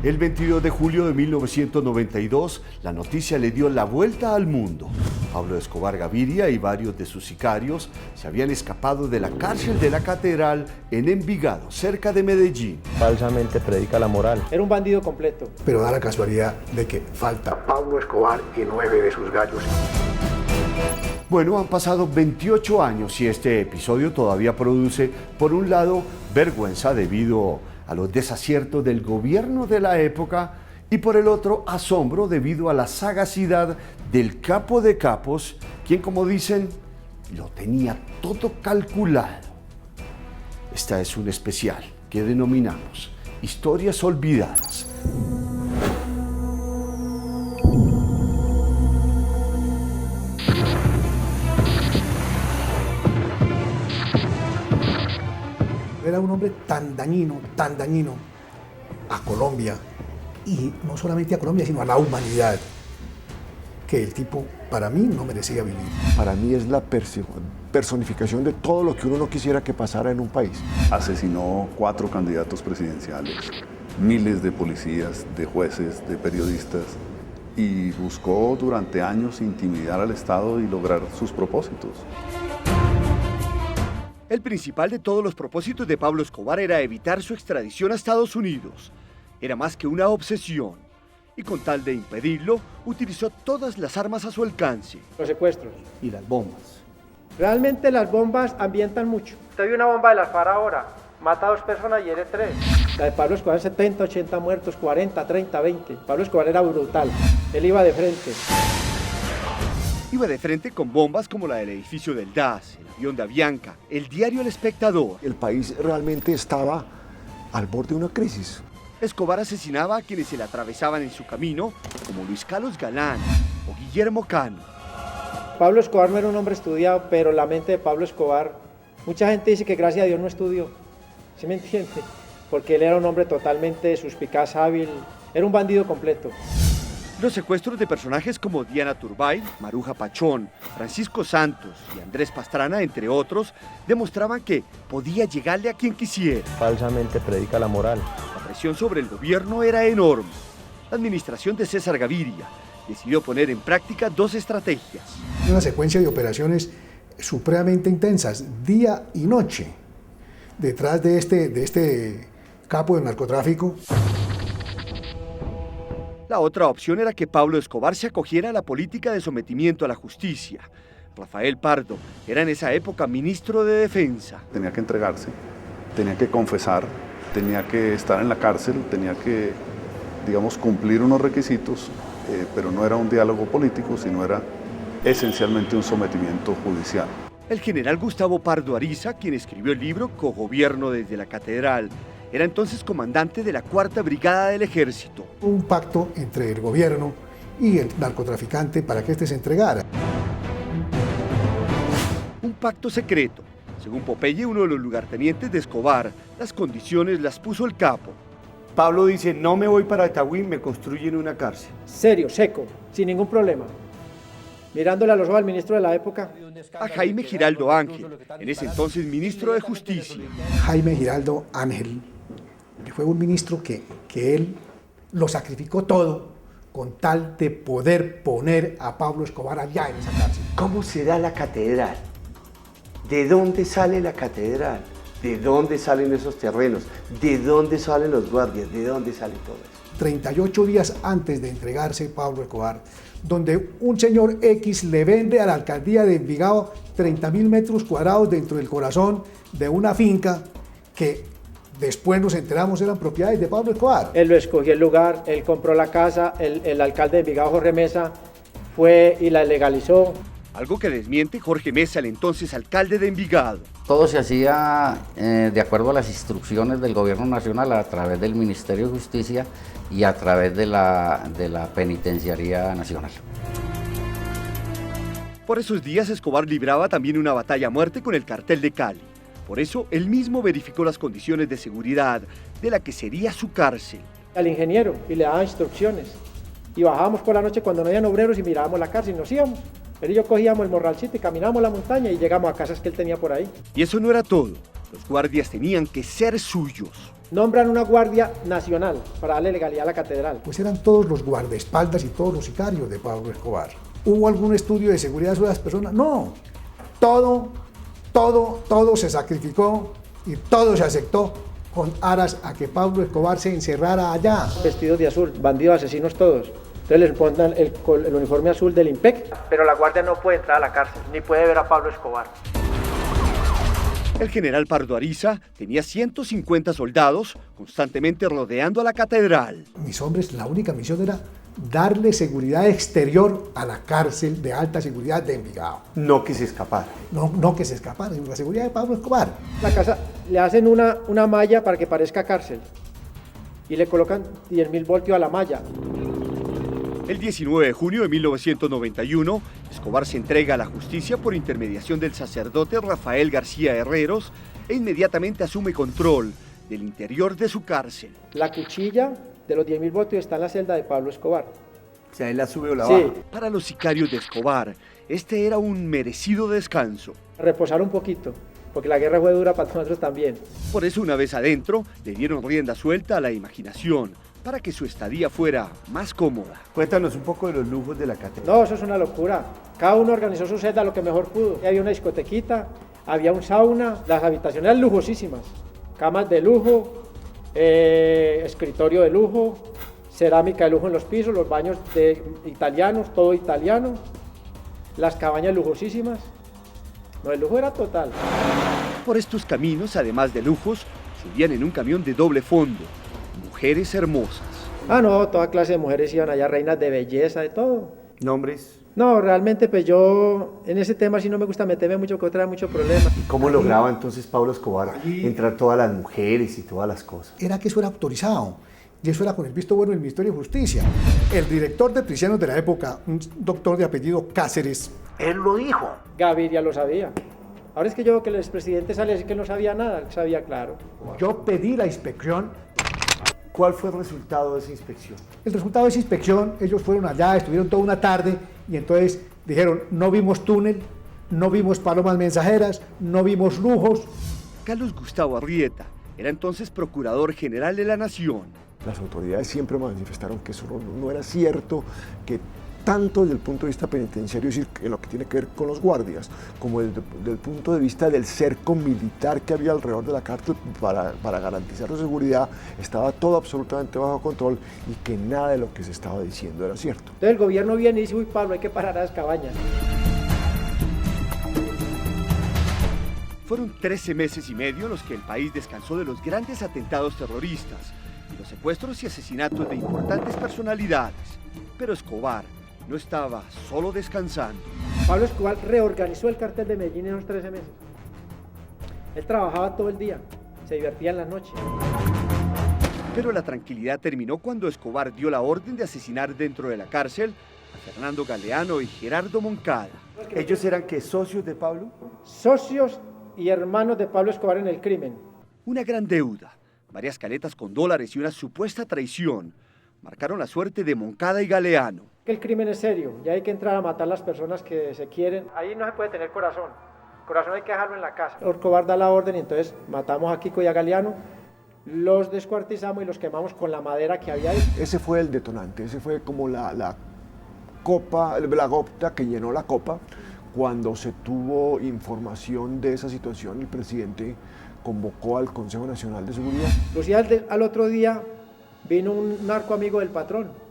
El 22 de julio de 1992, la noticia le dio la vuelta al mundo. Pablo Escobar Gaviria y varios de sus sicarios se habían escapado de la cárcel de la Catedral en Envigado, cerca de Medellín. Falsamente predica la moral. Era un bandido completo. Pero da la casualidad de que falta Pablo Escobar y 9 de sus gallos. Bueno, han pasado 28 años y este episodio todavía produce, por un lado, vergüenza debido a los desaciertos del gobierno de la época y por el otro, asombro debido a la sagacidad del capo de capos, quien, como dicen, lo tenía todo calculado. Esta es un especial que denominamos Historias Olvidadas. Era un hombre tan dañino a Colombia, y no solamente a Colombia, sino a la humanidad, que el tipo, para mí, no merecía vivir. Para mí es la personificación de todo lo que uno no quisiera que pasara en un país. Asesinó 4 candidatos presidenciales, miles de policías, de jueces, de periodistas, y buscó durante años intimidar al Estado y lograr sus propósitos. El principal de todos los propósitos de Pablo Escobar era evitar su extradición a Estados Unidos. Era más que una obsesión, y con tal de impedirlo, utilizó todas las armas a su alcance. Los secuestros. Y las bombas. Realmente las bombas ambientan mucho. Te vi una bomba de las FARC ahora, mata a 2 personas y hiere 3. La de Pablo Escobar, 70, 80 muertos, 40, 30, 20. Pablo Escobar era brutal, él iba de frente. Iba de frente con bombas como la del edificio del DAS, el avión de Avianca, el diario El Espectador. El país realmente estaba al borde de una crisis. Escobar asesinaba a quienes se le atravesaban en su camino, como Luis Carlos Galán o Guillermo Cano. Pablo Escobar no era un hombre estudiado, pero la mente de Pablo Escobar, mucha gente dice que gracias a Dios no estudió, ¿sí me entiende? Porque él era un hombre totalmente suspicaz, hábil, era un bandido completo. Los secuestros de personajes como Diana Turbay, Maruja Pachón, Francisco Santos y Andrés Pastrana, entre otros, demostraban que podía llegarle a quien quisiera. Falsamente predica la moral. La presión sobre el gobierno era enorme. La administración de César Gaviria decidió poner en práctica 2 estrategias. Una secuencia de operaciones supremamente intensas, día y noche, detrás de este capo del narcotráfico. La otra opción era que Pablo Escobar se acogiera a la política de sometimiento a la justicia. Rafael Pardo era en esa época ministro de Defensa. Tenía que entregarse, tenía que confesar, tenía que estar en la cárcel, tenía que, digamos, cumplir unos requisitos, pero no era un diálogo político, sino era esencialmente un sometimiento judicial. El general Gustavo Pardo Ariza, quien escribió el libro Cogobierno desde la Catedral, era entonces comandante de la 4ª Brigada del Ejército. Un pacto entre el gobierno y el narcotraficante para que éste se entregara. Un pacto secreto. Según Popeye, uno de los lugartenientes de Escobar, las condiciones las puso el capo. Pablo dice, no me voy para Itagüí, me construyen una cárcel. Serio, seco, sin ningún problema. Mirándole a los ojos al ministro de la época. A Jaime Giraldo Ángel, en ese entonces ministro de Justicia. Jaime Giraldo Ángel, que fue un ministro que él lo sacrificó todo con tal de poder poner a Pablo Escobar allá en esa cárcel. ¿Cómo se da la catedral? ¿De dónde sale la catedral? ¿De dónde salen esos terrenos? ¿De dónde salen los guardias? ¿De dónde sale todo eso? 38 días antes de entregarse Pablo Escobar, donde un señor X le vende a la alcaldía de Envigado 30.000 metros cuadrados dentro del corazón de una finca que después nos enteramos eran propiedades de Pablo Escobar. Él lo escogió el lugar, él compró la casa, el alcalde de Envigado, Jorge Mesa, fue y la legalizó. Algo que desmiente Jorge Mesa, el entonces alcalde de Envigado. Todo se hacía de acuerdo a las instrucciones del gobierno nacional a través del Ministerio de Justicia y a través de la Penitenciaría Nacional. Por esos días Escobar libraba también una batalla a muerte con el cartel de Cali. Por eso él mismo verificó las condiciones de seguridad de la que sería su cárcel. Al ingeniero y le daba instrucciones. Y bajábamos por la noche cuando no habían obreros y mirábamos la cárcel y nos íbamos. Él y yo cogíamos el morralcito y caminábamos la montaña y llegamos a casas que él tenía por ahí. Y eso no era todo. Los guardias tenían que ser suyos. Nombran una guardia nacional para darle legalidad a la catedral. Pues eran todos los guardaespaldas y todos los sicarios de Pablo Escobar. ¿Hubo algún estudio de seguridad sobre las personas? No. Todo se sacrificó y todo se aceptó con aras a que Pablo Escobar se encerrara allá. Vestidos de azul, bandidos, asesinos todos. Entonces les ponen el uniforme azul del IMPEC. Pero la guardia no puede entrar a la cárcel, ni puede ver a Pablo Escobar. El general Pardo Ariza tenía 150 soldados constantemente rodeando a la catedral. Mis hombres, la única misión era darle seguridad exterior a la cárcel de alta seguridad de Envigado. No que se escapara. No que se escapara, sino la seguridad de Pablo Escobar. La casa le hacen una malla para que parezca cárcel y le colocan 10.000 voltios a la malla. El 19 de junio de 1991, Escobar se entrega a la justicia por intermediación del sacerdote Rafael García Herreros e inmediatamente asume control del interior de su cárcel. La cuchilla de los 10.000 voltios está en la celda de Pablo Escobar. O sea, él la sube o la Sí. baja. Para los sicarios de Escobar, este era un merecido descanso. Reposar un poquito, porque la guerra fue dura para nosotros también. Por eso, una vez adentro, le dieron rienda suelta a la imaginación para que su estadía fuera más cómoda. Cuéntanos un poco de los lujos de la catedral. No, eso es una locura. Cada uno organizó su celda lo que mejor pudo. Había una discotequita, había un sauna, las habitaciones eran lujosísimas. Camas de lujo, escritorio de lujo, cerámica de lujo en los pisos, los baños de italianos, todo italiano, las cabañas lujosísimas. No, el lujo era total. Por estos caminos, además de lujos, subían en un camión de doble fondo mujeres hermosas. Ah, no, toda clase de mujeres iban allá, reinas de belleza, de todo. ¿Nombres? No, realmente pues yo en ese tema sí no me gusta meterme mucho, porque trae mucho problema. ¿Y cómo lograba entonces Pablo Escobar entrar todas las mujeres y todas las cosas? Era que eso era autorizado. Y eso era con el visto bueno del Ministerio de Justicia. El director de prisiones de la época, un doctor de apellido Cáceres, Él lo dijo. Gaviria lo sabía. Ahora es que yo veo que el expresidente sale a decir que no sabía nada, él sabía claro. yo pedí la inspección. ¿Cuál fue el resultado de esa inspección? El resultado de esa inspección, ellos fueron allá, estuvieron toda una tarde y entonces dijeron, no vimos túnel, no vimos palomas mensajeras, no vimos lujos. Carlos Gustavo Arrieta era entonces procurador general de la Nación. Las autoridades siempre manifestaron que eso no era cierto, que tanto desde el punto de vista penitenciario, es decir, en lo que tiene que ver con los guardias, como desde el punto de vista del cerco militar que había alrededor de la cárcel para garantizar su seguridad, estaba todo absolutamente bajo control y que nada de lo que se estaba diciendo era cierto. Entonces el gobierno viene y dice, uy Pablo, hay que parar a las cabañas. Fueron 13 meses y medio los que el país descansó de los grandes atentados terroristas y los secuestros y asesinatos de importantes personalidades. Pero Escobar no estaba solo descansando. Pablo Escobar reorganizó el cartel de Medellín en esos 13 meses. Él trabajaba todo el día, se divertía en la noche. Pero la tranquilidad terminó cuando Escobar dio la orden de asesinar dentro de la cárcel a Fernando Galeano y Gerardo Moncada. ¿Ellos eran qué, socios de Pablo? Socios y hermanos de Pablo Escobar en el crimen. Una gran deuda, varias caletas con dólares y una supuesta traición marcaron la suerte de Moncada y Galeano. El crimen es serio, ya hay que entrar a matar a las personas que se quieren. Ahí no se puede tener corazón. Corazón hay que dejarlo en la casa. Escobar da la orden y entonces matamos a Kiko y a Galeano, los descuartizamos y los quemamos con la madera que había ahí. Ese fue el detonante, ese fue como la gota que llenó la copa. Cuando se tuvo información de esa situación, el presidente convocó al Consejo Nacional de Seguridad. Lucía, al otro día vino un narco amigo del patrón.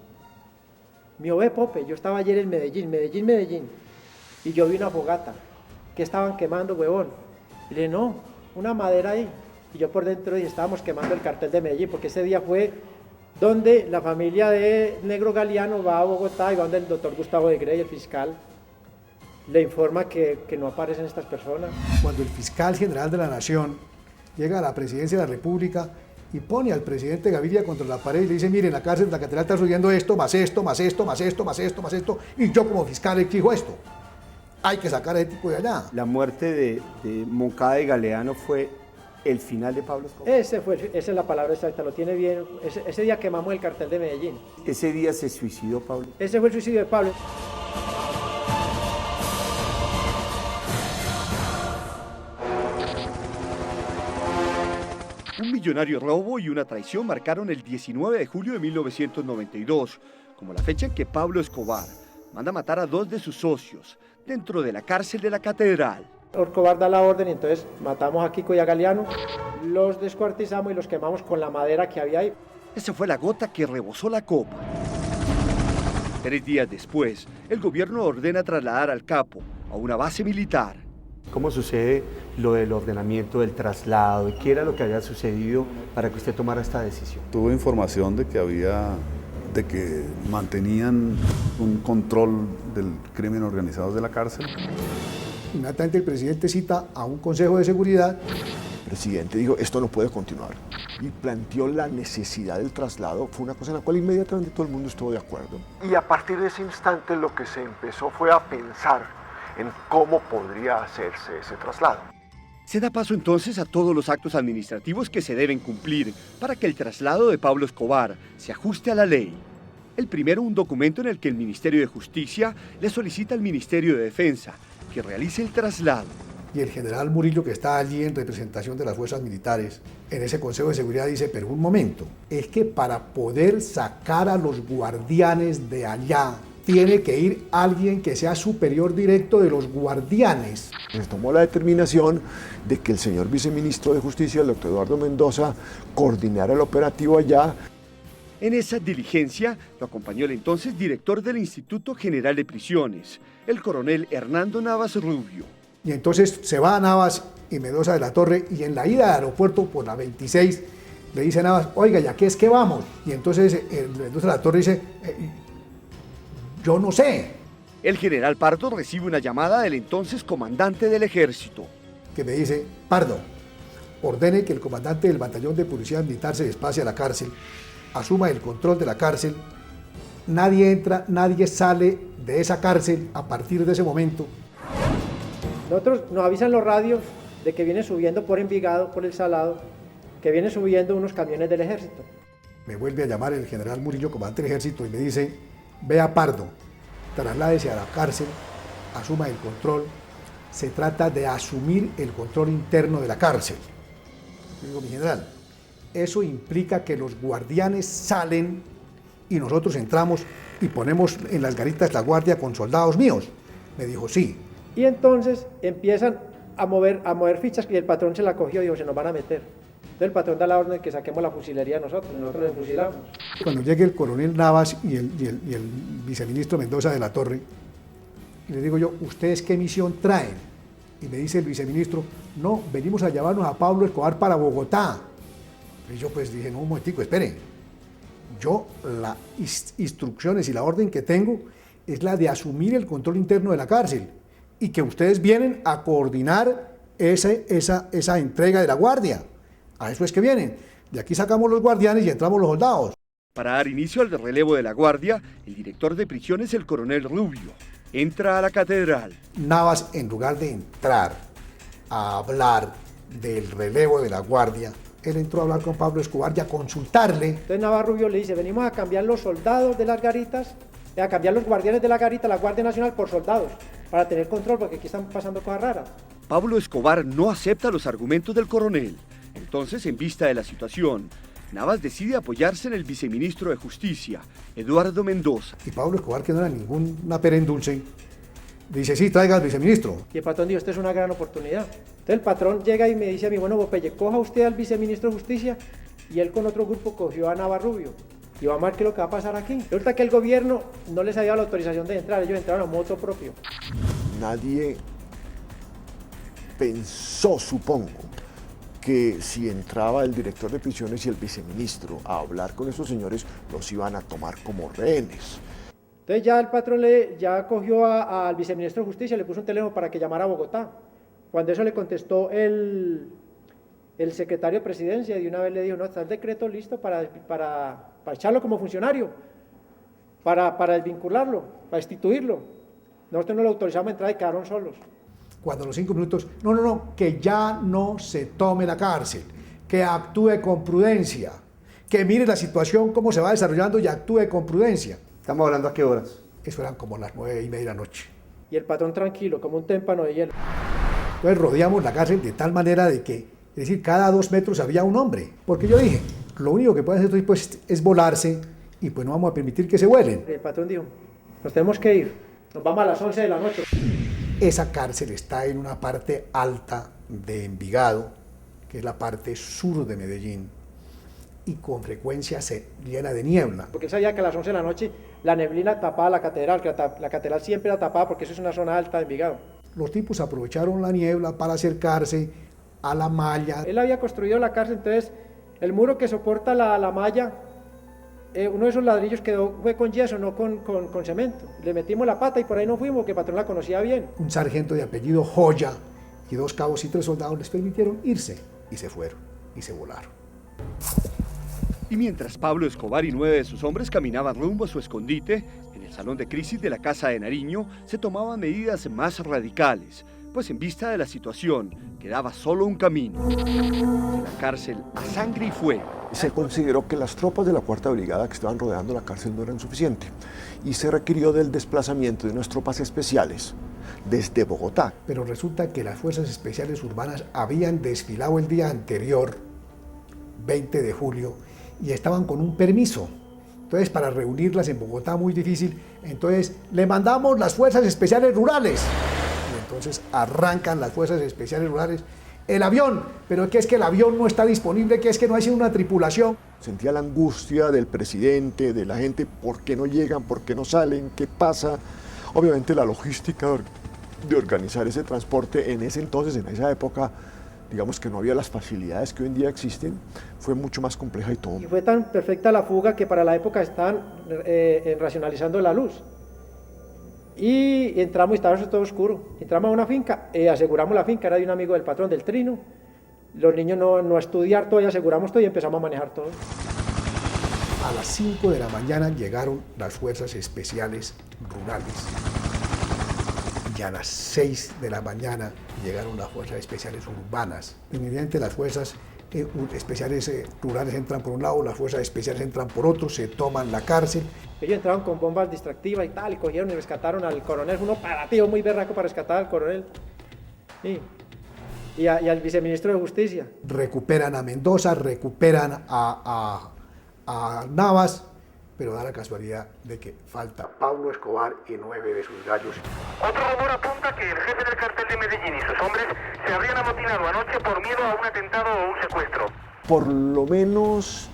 Me dijo, ve Pope, yo estaba ayer en Medellín, y yo vi una fogata. ¿Qué estaban quemando, huevón? Y le dije, no, una madera ahí. Y yo por dentro dije, estábamos quemando el cartel de Medellín, porque ese día fue donde la familia de Negro Galeano va a Bogotá y va donde el doctor Gustavo de Grey, el fiscal, le informa que no aparecen estas personas. Cuando el fiscal general de la Nación llega a la presidencia de la República y pone al presidente Gaviria contra la pared y le dice, mire, en la cárcel de la catedral está subiendo esto, más esto, más esto, más esto, más esto, más esto, y yo como fiscal exijo esto. Hay que sacar a ese tipo de allá. La muerte de Moncada y Galeano fue el final de Pablo Escobar. Esa es la palabra exacta, lo tiene bien. Ese día quemamos el cartel de Medellín. Ese día se suicidó Pablo. Ese fue el suicidio de Pablo. millonario robo y una traición marcaron el 19 de julio de 1992, como la fecha en que Pablo Escobar manda matar a 2 de sus socios dentro de la cárcel de la Catedral. Escobar da la orden y entonces matamos a Kiko y a Galeano, los descuartizamos y los quemamos con la madera que había ahí. Esa fue la gota que rebosó la copa. 3 días después, el gobierno ordena trasladar al capo a una base militar. ¿Cómo sucede lo del ordenamiento del traslado? ¿Y qué era lo que había sucedido para que usted tomara esta decisión? Tuve información de que mantenían un control del crimen organizado de la cárcel. Inmediatamente el presidente cita a un consejo de seguridad. El presidente dijo, esto no puede continuar. Y planteó la necesidad del traslado. Fue una cosa en la cual inmediatamente todo el mundo estuvo de acuerdo. Y a partir de ese instante lo que se empezó fue a pensar en cómo podría hacerse ese traslado. Se da paso entonces a todos los actos administrativos que se deben cumplir para que el traslado de Pablo Escobar se ajuste a la ley. El primero, un documento en el que el Ministerio de Justicia le solicita al Ministerio de Defensa que realice el traslado. Y el general Murillo, que está allí en representación de las fuerzas militares, en ese Consejo de Seguridad dice, pero un momento, es que para poder sacar a los guardianes de allá, tiene que ir alguien que sea superior directo de los guardianes. Se tomó la determinación de que el señor viceministro de Justicia, el doctor Eduardo Mendoza, coordinara el operativo allá. En esa diligencia lo acompañó el entonces director del Instituto General de Prisiones, el coronel Hernando Navas Rubio. Y entonces se va a Navas y Mendoza de la Torre, y en la ida al aeropuerto por la 26 le dice a Navas, oiga, ¿ya qué es que vamos? Y entonces Mendoza de la Torre dice, yo no sé. El general Pardo recibe una llamada del entonces comandante del ejército. Que me dice, Pardo, ordene que el comandante del batallón de policía militar se desplace a la cárcel, asuma el control de la cárcel, nadie entra, nadie sale de esa cárcel a partir de ese momento. Nosotros nos avisan los radios de que viene subiendo por Envigado, por el Salado, que viene subiendo unos camiones del ejército. Me vuelve a llamar el general Murillo, comandante del ejército, y me dice, vea Pardo, trasládese a la cárcel, asuma el control, se trata de asumir el control interno de la cárcel. Yo digo, mi general, eso implica que los guardianes salen y nosotros entramos y ponemos en las garitas la guardia con soldados míos. Me dijo, sí. Y entonces empiezan a mover fichas y el patrón se la cogió y dijo, se nos van a meter. Entonces el patrón da la orden de que saquemos la fusilería nosotros le fusilamos. Cuando llegue el coronel Navas y el viceministro Mendoza de la Torre, le digo yo, ¿ustedes qué misión traen? Y me dice el viceministro, no, venimos a llevarnos a Pablo Escobar para Bogotá. Y yo pues dije, no, un momentico, esperen. Yo las instrucciones y la orden que tengo es la de asumir el control interno de la cárcel y que ustedes vienen a coordinar esa entrega de la guardia. A eso es que vienen. De aquí sacamos los guardianes y entramos los soldados. Para dar inicio al relevo de la guardia, el director de prisiones, el coronel Rubio, entra a la catedral. Navas, en lugar de entrar a hablar del relevo de la guardia, él entró a hablar con Pablo Escobar y a consultarle. Entonces Navas Rubio le dice, venimos a cambiar los soldados de las garitas, a cambiar los guardianes de la garita, la Guardia Nacional, por soldados, para tener control, porque aquí están pasando cosas raras. Pablo Escobar no acepta los argumentos del coronel. Entonces, en vista de la situación, Navas decide apoyarse en el viceministro de Justicia, Eduardo Mendoza. Y Pablo Escobar, que no era ninguna pera en dulce, dice, sí, traiga al viceministro. Y el patrón dijo, esta es una gran oportunidad. Entonces el patrón llega y me dice a mí, bueno, Popeye, coja usted al viceministro de Justicia, y él con otro grupo cogió a Navas Rubio. Y vamos a ver qué es lo que va a pasar aquí. Resulta que el gobierno no les había dado la autorización de entrar, ellos entraron a moto propio. Nadie pensó, supongo, que si entraba el director de prisiones y el viceministro a hablar con esos señores, los iban a tomar como rehenes. Entonces ya el patrón ya cogió al viceministro de Justicia, le puso un teléfono para que llamara a Bogotá. Cuando eso le contestó el secretario de Presidencia, y de una vez le dijo, no, está el decreto listo para echarlo como funcionario, para desvincularlo, para destituirlo. Nosotros no lo autorizamos a entrar y quedaron solos. Cuando a los 5 minutos, no, que ya no se tome la cárcel, que actúe con prudencia, que mire la situación, cómo se va desarrollando y actúe con prudencia. ¿Estamos hablando a qué horas? Eso eran como las 9:30 de la noche. Y el patrón tranquilo, como un témpano de hielo. Entonces rodeamos la cárcel de tal manera de que Es decir, cada 2 metros había un hombre. Porque yo dije, lo único que pueden hacer estos tipos es volarse y pues no vamos a permitir que se vuelen. El patrón dijo, nos tenemos que ir, nos vamos a las 11 de la noche. Esa cárcel está en una parte alta de Envigado, que es la parte sur de Medellín, y con frecuencia se llena de niebla. Porque él sabía que a las 11 de la noche la neblina tapaba la catedral, que la catedral siempre era tapada porque eso es una zona alta de Envigado. Los tipos aprovecharon la niebla para acercarse a la malla. Él había construido la cárcel, entonces el muro que soporta la malla, uno de esos ladrillos fue con yeso, no con cemento. Le metimos la pata y por ahí no fuimos, porque el patrón la conocía bien. Un sargento de apellido Joya y 2 cabos y 3 soldados les permitieron irse y se fueron y se volaron. Y mientras Pablo Escobar y 9 de sus hombres caminaban rumbo a su escondite, en el salón de crisis de la Casa de Nariño se tomaban medidas más radicales, pues en vista de la situación quedaba solo un camino: de la cárcel a sangre y fuego. Se consideró que las tropas de la 4ª Brigada que estaban rodeando la cárcel no eran suficientes y se requirió del desplazamiento de unas tropas especiales desde Bogotá. Pero resulta que las fuerzas especiales urbanas habían desfilado el día anterior, 20 de julio, y estaban con un permiso. Entonces, para reunirlas en Bogotá muy difícil, entonces le mandamos las fuerzas especiales rurales. Y entonces arrancan las fuerzas especiales rurales el avión, pero que es que el avión no está disponible, que es que no hay sino una tripulación. Sentía la angustia del presidente, de la gente, ¿por qué no llegan? ¿Por qué no salen? ¿Qué pasa? Obviamente la logística de organizar ese transporte en ese entonces, en esa época, digamos que no había las facilidades que hoy en día existen, fue mucho más compleja y todo. Y fue tan perfecta la fuga que para la época estaban racionalizando la luz. Y entramos y estaba todo oscuro. Entramos a una finca, aseguramos la finca, era de un amigo del patrón, del Trino. Los niños no a estudiar todo y aseguramos todo y empezamos a manejar todo. A las 5 de la mañana llegaron las fuerzas especiales rurales. Y a las 6 de la mañana llegaron las fuerzas especiales urbanas. Inmediatamente las fuerzas especiales rurales entran por un lado, las fuerzas especiales entran por otro, se toman la cárcel. Ellos entraron con bombas distractivas y tal, y cogieron y rescataron al coronel. Fue un operativo muy berraco para rescatar al coronel. Sí. Y al viceministro de Justicia. Recuperan a Mendoza, recuperan a Navas, pero da la casualidad de que falta Pablo Escobar y 9 de sus gallos. Otro rumor apunta que el jefe del cartel de Medellín y sus hombres se habrían amotinado anoche por miedo a un atentado o un secuestro. Por lo menos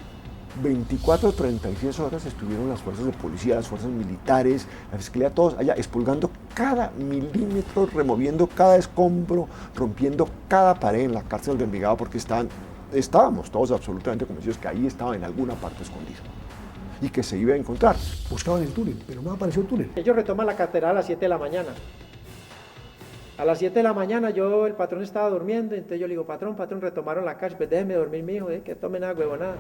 24 o 36 horas estuvieron las fuerzas de policía, las fuerzas militares, la fiscalía, todos allá expulgando cada milímetro, removiendo cada escombro, rompiendo cada pared en la cárcel de Envigado, porque estábamos todos absolutamente convencidos que ahí estaba en alguna parte escondido y que se iba a encontrar. Buscaban el túnel, pero no apareció el túnel. Ellos retoman la catedral a las 7 de la mañana. A las 7 de la mañana el patrón estaba durmiendo, entonces yo le digo, patrón, retomaron la cárcel, pues déjeme dormir, mi hijo, que tomen agua, huevonada.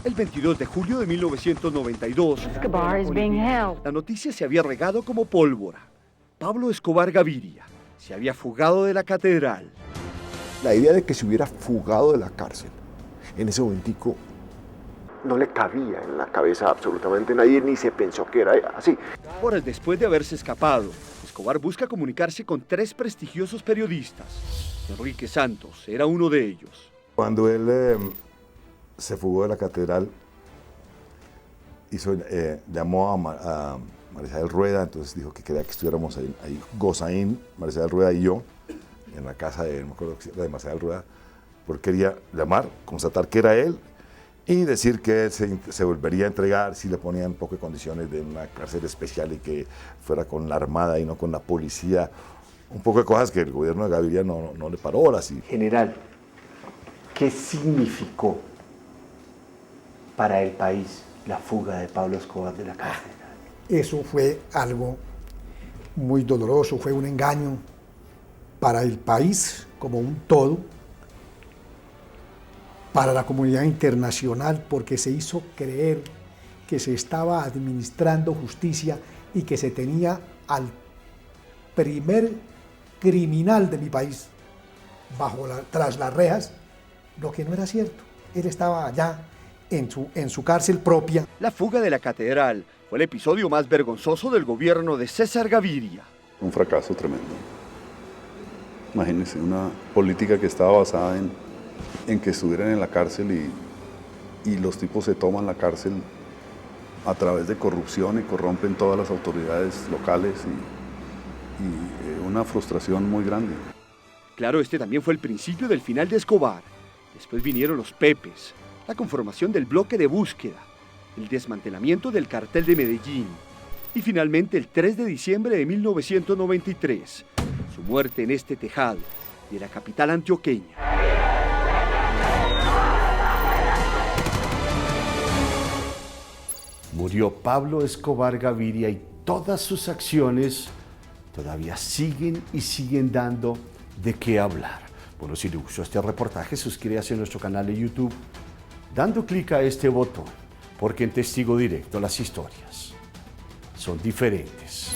El 22 de julio de 1992, la noticia se había regado como pólvora. Pablo Escobar Gaviria se había fugado de la catedral. La idea de que se hubiera fugado de la cárcel en ese momentico no le cabía en la cabeza absolutamente a nadie, ni se pensó que era así. Horas después de haberse escapado, Escobar busca comunicarse con 3 prestigiosos periodistas. Enrique Santos era uno de ellos. Cuando él se fugó de la catedral, llamó a Marisabel Rueda, entonces dijo que quería que estuviéramos ahí Gozaín, Marisabel Rueda y yo, en la casa de, no me acuerdo si era de Marisabel Rueda, porque quería llamar, constatar que era él y decir que él se volvería a entregar si le ponían un poco de condiciones de una cárcel especial y que fuera con la armada y no con la policía, un poco de cosas que el gobierno de Gaviria no le paró horas. General, ¿qué significó para el país la fuga de Pablo Escobar de la cárcel? Eso fue algo muy doloroso, fue un engaño para el país como un todo, para la comunidad internacional, porque se hizo creer que se estaba administrando justicia y que se tenía al primer criminal de mi país tras las rejas, lo que no era cierto. Él estaba allá en su cárcel propia. La fuga de la catedral fue el episodio más vergonzoso del gobierno de César Gaviria. Un fracaso tremendo. Imagínense, una política que estaba basada en que estuvieran en la cárcel y los tipos se toman la cárcel a través de corrupción y corrompen todas las autoridades locales y una frustración muy grande. Claro, este también fue el principio del final de Escobar. Después vinieron los Pepes, la conformación del bloque de búsqueda, el desmantelamiento del cartel de Medellín y finalmente el 3 de diciembre de 1993, su muerte en este tejado de la capital antioqueña. Murió Pablo Escobar Gaviria y todas sus acciones todavía siguen y siguen dando de qué hablar. Bueno, si le gustó este reportaje, suscríbase a nuestro canal de YouTube dando clic a este botón, porque en Testigo Directo las historias son diferentes.